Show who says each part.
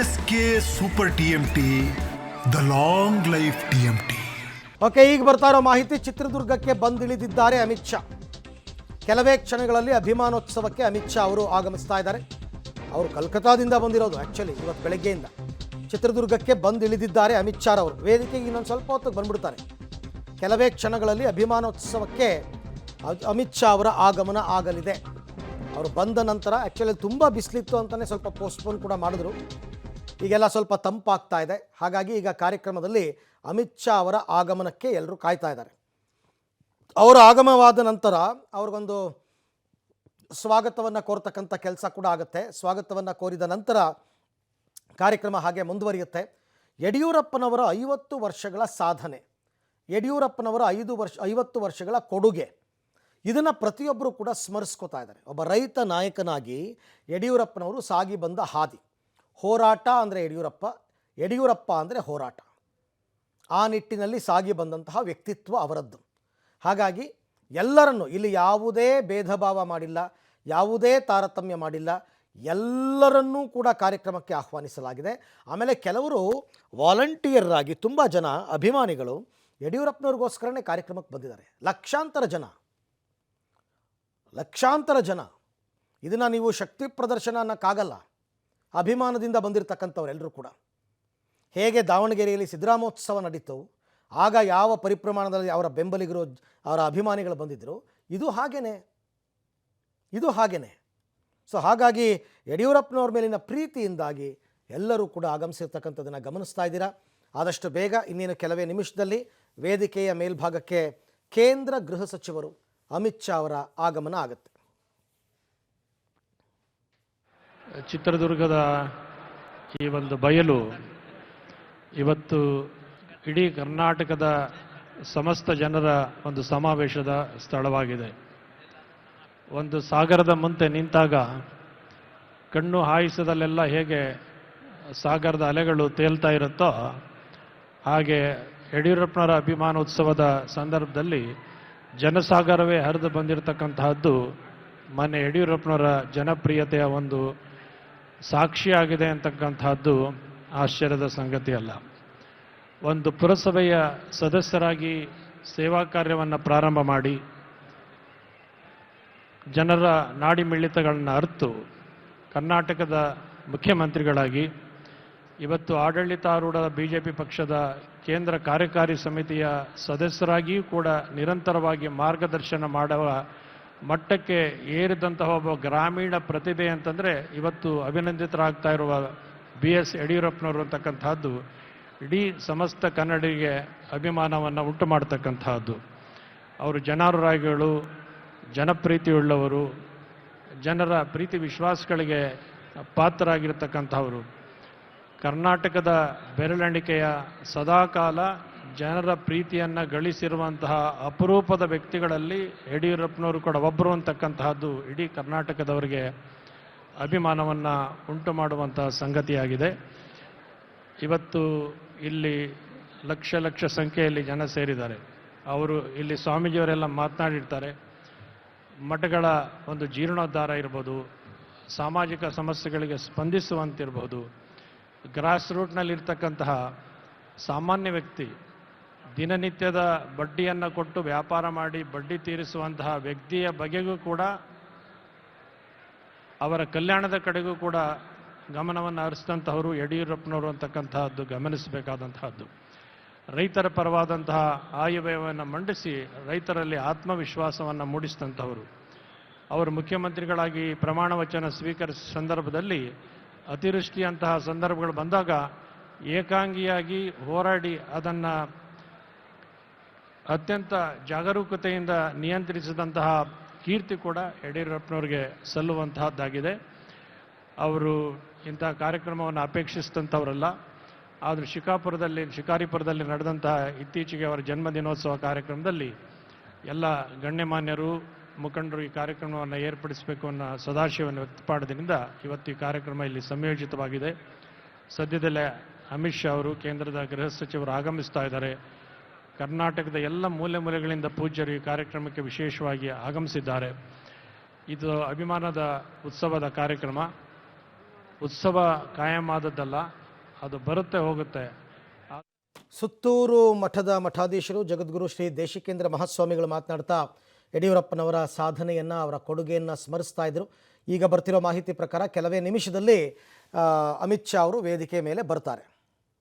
Speaker 1: S K super TMT, the long life TMT.
Speaker 2: Okay, ಈಗ ಬರ್ತಾ ಇರೋ ಮಾಹಿತಿ. ಚಿತ್ರದುರ್ಗಕ್ಕೆ ಬಂದಿಳಿದಿದ್ದಾರೆ ಅಮಿತ್ ಶಾ. ಕೆಲವೇ ಕ್ಷಣಗಳಲ್ಲಿ ಅಭಿಮಾನೋತ್ಸವಕ್ಕೆ ಅಮಿತ್ ಶಾ ಅವರು ಆಗಮಿಸ್ತಾ ಇದ್ದಾರೆ. ಅವರು ಕಲ್ಕತ್ತಾದಿಂದ ಬಂದಿರೋದು. ಆ್ಯಕ್ಚುಲಿ ಇವತ್ತು ಬೆಳಗ್ಗೆಯಿಂದ ಚಿತ್ರದುರ್ಗಕ್ಕೆ ಬಂದಿಳಿದಿದ್ದಾರೆ ಅಮಿತ್ ಶಾ ಅವರು. ವೇದಿಕೆಗೆ ಇನ್ನೊಂದು ಸ್ವಲ್ಪ ಹೊತ್ತಿಗೆ ಬಂದ್ಬಿಡ್ತಾರೆ. ಕೆಲವೇ ಕ್ಷಣಗಳಲ್ಲಿ ಅಭಿಮಾನೋತ್ಸವಕ್ಕೆ ಅಮಿತ್ ಶಾ ಅವರ ಆಗಮನ ಆಗಲಿದೆ. ಅವರು ಬಂದ ನಂತರ ಆ್ಯಕ್ಚುಲಿ ತುಂಬ ಬಿಸಿಲಿತ್ತು ಅಂತಲೇ ಸ್ವಲ್ಪ ಪೋಸ್ಟ್ಪೋನ್ ಕೂಡ ಮಾಡಿದ್ರು. ಈಗೆಲ್ಲ ಸ್ವಲ್ಪ ತಂಪಾಗ್ತಾ ಇದೆ. ಹಾಗಾಗಿ ಈಗ ಕಾರ್ಯಕ್ರಮದಲ್ಲಿ ಅಮಿತ್ ಶಾ ಅವರ ಆಗಮನಕ್ಕೆ ಎಲ್ಲರೂ ಕಾಯ್ತಾ ಇದ್ದಾರೆ. ಅವರ ಆಗಮನವಾದ ನಂತರ ಅವ್ರಿಗೊಂದು ಸ್ವಾಗತವನ್ನು ಕೋರ್ತಕ್ಕಂಥ ಕೆಲಸ ಕೂಡ ಆಗುತ್ತೆ. ಸ್ವಾಗತವನ್ನು ಕೋರಿದ ನಂತರ ಕಾರ್ಯಕ್ರಮ ಹಾಗೆ ಮುಂದುವರಿಯುತ್ತೆ. ಯಡಿಯೂರಪ್ಪನವರ 50 ವರ್ಷಗಳ ಸಾಧನೆ, ಯಡಿಯೂರಪ್ಪನವರ 50 ವರ್ಷಗಳ ಕೊಡುಗೆ, ಇದನ್ನು ಪ್ರತಿಯೊಬ್ಬರು ಕೂಡ ಸ್ಮರಿಸ್ಕೋತಾ ಇದ್ದಾರೆ. ಒಬ್ಬ ರೈತ ನಾಯಕನಾಗಿ ಯಡಿಯೂರಪ್ಪನವರು ಸಾಗಿ ಬಂದ ಹಾದಿ. ಹೋರಾಟ ಅಂದರೆ ಯಡಿಯೂರಪ್ಪ, ಯಡಿಯೂರಪ್ಪ ಅಂದರೆ ಹೋರಾಟ. ಆ ನಿಟ್ಟಿನಲ್ಲಿ ಸಾಗಿ ಬಂದಂತಹ ವ್ಯಕ್ತಿತ್ವ ಅವರದ್ದು. ಹಾಗಾಗಿ ಎಲ್ಲರನ್ನೂ ಇಲ್ಲಿ ಯಾವುದೇ ಭೇದ ಭಾವ ಮಾಡಿಲ್ಲ, ಯಾವುದೇ ತಾರತಮ್ಯ ಮಾಡಿಲ್ಲ. ಎಲ್ಲರನ್ನೂ ಕೂಡ ಕಾರ್ಯಕ್ರಮಕ್ಕೆ ಆಹ್ವಾನಿಸಲಾಗಿದೆ. ಆಮೇಲೆ ಕೆಲವರು ವಾಲಂಟಿಯರ್ ಆಗಿ ತುಂಬ ಜನ ಅಭಿಮಾನಿಗಳು ಯಡಿಯೂರಪ್ಪನವ್ರಿಗೋಸ್ಕರನೇ ಕಾರ್ಯಕ್ರಮಕ್ಕೆ ಬಂದಿದ್ದಾರೆ. ಲಕ್ಷಾಂತರ ಜನ. ಇದನ್ನು ನೀವು ಶಕ್ತಿ ಪ್ರದರ್ಶನ ಅನ್ನೋಕ್ಕಾಗಲ್ಲ. ಅಭಿಮಾನದಿಂದ ಬಂದಿರತಕ್ಕಂಥವ್ರೆಲ್ಲರೂ ಕೂಡ. ಹೇಗೆ ದಾವಣಗೆರೆಯಲ್ಲಿ ಸಿದ್ದರಾಮೋತ್ಸವ ನಡೀತು, ಆಗ ಯಾವ ಪರಿಪ್ರಮಾಣದಲ್ಲಿ ಅವರ ಬೆಂಬಲಿಗರು, ಅವರ ಅಭಿಮಾನಿಗಳು ಬಂದಿದ್ದರು, ಇದು ಹಾಗೇನೆ. ಸೊ ಹಾಗಾಗಿ ಯಡಿಯೂರಪ್ಪನವ್ರ ಮೇಲಿನ ಪ್ರೀತಿಯಿಂದಾಗಿ ಎಲ್ಲರೂ ಕೂಡ ಆಗಮಿಸಿರ್ತಕ್ಕಂಥದ್ದನ್ನು ಗಮನಿಸ್ತಾ ಇದ್ದೀರಾ. ಆದಷ್ಟು ಬೇಗ ಇನ್ನೇನು ಕೆಲವೇ ನಿಮಿಷದಲ್ಲಿ ವೇದಿಕೆಯ ಮೇಲ್ಭಾಗಕ್ಕೆ ಕೇಂದ್ರ ಗೃಹ ಸಚಿವರು ಅಮಿತ್ ಶಾ ಅವರ ಆಗಮನ ಆಗುತ್ತೆ.
Speaker 3: ಚಿತ್ರದುರ್ಗದ ಈ ಒಂದು ಬಯಲು ಇವತ್ತು ಇಡೀ ಕರ್ನಾಟಕದ ಸಮಸ್ತ ಜನರ ಒಂದು ಸಮಾವೇಶದ ಸ್ಥಳವಾಗಿದೆ. ಒಂದು ಸಾಗರದ ಮುಂದೆ ನಿಂತಾಗ ಕಣ್ಣು ಹಾಯಿಸದಲ್ಲೆಲ್ಲ ಹೇಗೆ ಸಾಗರದ ಅಲೆಗಳು ತೇಲ್ತಾ ಇರುತ್ತೋ, ಹಾಗೆ ಯಡಿಯೂರಪ್ಪನವರ ಅಭಿಮಾನೋತ್ಸವದ ಸಂದರ್ಭದಲ್ಲಿ ಜನಸಾಗರವೇ ಹರಿದು ಬಂದಿರತಕ್ಕಂತಹದ್ದು ಮೊನ್ನೆ ಯಡಿಯೂರಪ್ಪನವರ ಜನಪ್ರಿಯತೆಯ ಒಂದು ಸಾಕ್ಷಿಯಾಗಿದೆ ಅಂತಕ್ಕಂತಹದ್ದು ಆಶ್ಚರ್ಯದ ಸಂಗತಿ ಅಲ್ಲ. ಒಂದು ಪುರಸಭೆಯ ಸದಸ್ಯರಾಗಿ ಸೇವಾ ಕಾರ್ಯವನ್ನು ಪ್ರಾರಂಭ ಮಾಡಿ ಜನರ ನಾಡಿ ಮಿಳಿತಗಳನ್ನು ಅರಿತು ಕರ್ನಾಟಕದ ಮುಖ್ಯಮಂತ್ರಿಗಳಾಗಿ ಇವತ್ತು ಆಡಳಿತಾರೂಢ BJP ಪಕ್ಷದ ಕೇಂದ್ರ ಕಾರ್ಯಕಾರಿ ಸಮಿತಿಯ ಸದಸ್ಯರಾಗಿಯೂ ಕೂಡ ನಿರಂತರವಾಗಿ ಮಾರ್ಗದರ್ಶನ ಮಾಡುವ ಮಟ್ಟಕ್ಕೆ ಏರಿದಂತಹ ಒಬ್ಬ ಗ್ರಾಮೀಣ ಪ್ರತಿಭೆ ಅಂತಂದರೆ ಇವತ್ತು ಅಭಿನಂದಿತರಾಗ್ತಾ ಇರುವ BS ಯಡಿಯೂರಪ್ಪನವರು ಅಂತಕ್ಕಂಥದ್ದು ಇಡೀ ಸಮಸ್ತ ಕನ್ನಡಿಗೆ ಅಭಿಮಾನವನ್ನು ಉಂಟು ಮಾಡ್ತಕ್ಕಂತಹದ್ದು. ಅವರು ಜನಾನುರಾಗಿಗಳು, ಜನಪ್ರೀತಿಯುಳ್ಳವರು, ಜನರ ಪ್ರೀತಿ ವಿಶ್ವಾಸಗಳಿಗೆ ಪಾತ್ರರಾಗಿರ್ತಕ್ಕಂಥವರು. ಕರ್ನಾಟಕದ ಬೆರಳೆಣಿಕೆಯ ಸದಾಕಾಲ ಜನರ ಪ್ರೀತಿಯನ್ನು ಗಳಿಸಿರುವಂತಹ ಅಪರೂಪದ ವ್ಯಕ್ತಿಗಳಲ್ಲಿ ಯಡಿಯೂರಪ್ಪನವರು ಕೂಡ ಒಬ್ಬರು ಅಂತಕ್ಕಂತಹದ್ದು ಇಡೀ ಕರ್ನಾಟಕದವರಿಗೆ ಅಭಿಮಾನವನ್ನು ಉಂಟು ಮಾಡುವಂತಹ ಸಂಗತಿಯಾಗಿದೆ. ಇವತ್ತು ಇಲ್ಲಿ ಲಕ್ಷ ಸಂಖ್ಯೆಯಲ್ಲಿ ಜನ ಸೇರಿದ್ದಾರೆ. ಅವರು ಇಲ್ಲಿ ಸ್ವಾಮೀಜಿಯವರೆಲ್ಲ ಮಾತನಾಡಿರ್ತಾರೆ. ಮಠಗಳ ಒಂದು ಜೀರ್ಣೋದ್ಧಾರ ಇರ್ಬೋದು, ಸಾಮಾಜಿಕ ಸಮಸ್ಯೆಗಳಿಗೆ ಸ್ಪಂದಿಸುವಂತಿರ್ಬೋದು, ಗ್ರಾಸ್ ರೂಟ್ನಲ್ಲಿರ್ತಕ್ಕಂತಹ ಸಾಮಾನ್ಯ ವ್ಯಕ್ತಿ ದಿನನಿತ್ಯದ ಬಡ್ಡಿಯನ್ನು ಕೊಟ್ಟು ವ್ಯಾಪಾರ ಮಾಡಿ ಬಡ್ಡಿ ತೀರಿಸುವಂತಹ ವ್ಯಕ್ತಿಯ ಬಗೆಗೂ ಕೂಡ, ಅವರ ಕಲ್ಯಾಣದ ಕಡೆಗೂ ಕೂಡ ಗಮನವನ್ನು ಹರಿಸಿದಂಥವರು ಯಡಿಯೂರಪ್ಪನವರು ಅಂತಕ್ಕಂತಹದ್ದು ಗಮನಿಸಬೇಕಾದಂತಹದ್ದು. ರೈತರ ಪರವಾದಂತಹ ಆಯವ್ಯಯವನ್ನು ಮಂಡಿಸಿ ರೈತರಲ್ಲಿ ಆತ್ಮವಿಶ್ವಾಸವನ್ನು ಮೂಡಿಸಿದಂಥವರು. ಅವರು ಮುಖ್ಯಮಂತ್ರಿಗಳಾಗಿ ಪ್ರಮಾಣ ವಚನ ಸ್ವೀಕರಿಸಿದ ಸಂದರ್ಭದಲ್ಲಿ ಅತಿವೃಷ್ಟಿಯಂತಹ ಸಂದರ್ಭಗಳು ಬಂದಾಗ ಏಕಾಂಗಿಯಾಗಿ ಹೋರಾಡಿ ಅದನ್ನು ಅತ್ಯಂತ ಜಾಗರೂಕತೆಯಿಂದ ನಿಯಂತ್ರಿಸಿದಂತಹ ಕೀರ್ತಿ ಕೂಡ ಯಡಿಯೂರಪ್ಪನವ್ರಿಗೆ ಸಲ್ಲುವಂತಹದ್ದಾಗಿದೆ. ಅವರು ಇಂತಹ ಕಾರ್ಯಕ್ರಮವನ್ನು ಅಪೇಕ್ಷಿಸಿದಂಥವರಲ್ಲ. ಆದರೂ ಶಿಕಾರಿಪುರದಲ್ಲಿ ನಡೆದಂತಹ ಇತ್ತೀಚೆಗೆ ಅವರ ಜನ್ಮದಿನೋತ್ಸವ ಕಾರ್ಯಕ್ರಮದಲ್ಲಿ ಎಲ್ಲ ಗಣ್ಯಮಾನ್ಯರು, ಮುಖಂಡರು ಈ ಕಾರ್ಯಕ್ರಮವನ್ನು ಏರ್ಪಡಿಸಬೇಕು ಅನ್ನೋ ಸದಾಶಯವನ್ನು ವ್ಯಕ್ತಪಡಿದ್ರಿಂದ ಇವತ್ತು ಈ ಕಾರ್ಯಕ್ರಮ ಇಲ್ಲಿ ಸಂಯೋಜಿತವಾಗಿದೆ. ಸದ್ಯದಲ್ಲೇ ಅಮಿತ್ ಶಾ ಅವರು, ಕೇಂದ್ರದ ಗೃಹ ಸಚಿವರು ಆಗಮಿಸ್ತಾ ಇದ್ದಾರೆ. ಕರ್ನಾಟಕದ ಎಲ್ಲ ಮೂಲೆಗಳಿಂದ ಪೂಜ್ಯರು ಈ ಕಾರ್ಯಕ್ರಮಕ್ಕೆ ವಿಶೇಷವಾಗಿ ಆಗಮಿಸಿದ್ದಾರೆ. ಇದು ಅಭಿಮಾನದ ಉತ್ಸವದ ಕಾರ್ಯಕ್ರಮ. ಉತ್ಸವ ಕಾಯಂ ಆದದ್ದಲ್ಲ, ಅದು ಬರುತ್ತೆ ಹೋಗುತ್ತೆ.
Speaker 2: ಸುತ್ತೂರು ಮಠದ ಮಠಾಧೀಶರು ಜಗದ್ಗುರು ಶ್ರೀ ದೇಶಿಕೇಂದ್ರ ಮಹಾಸ್ವಾಮಿಗಳು ಮಾತನಾಡ್ತಾ ಯಡಿಯೂರಪ್ಪನವರ ಸಾಧನೆಯನ್ನು, ಅವರ ಕೊಡುಗೆಯನ್ನು ಸ್ಮರಿಸ್ತಾ ಇದ್ದರು. ಈಗ ಬರ್ತಿರೋ ಮಾಹಿತಿ ಪ್ರಕಾರ ಕೆಲವೇ ನಿಮಿಷದಲ್ಲಿ ಅಮಿತ್ ಶಾ ಅವರು ವೇದಿಕೆ ಮೇಲೆ ಬರ್ತಾರೆ.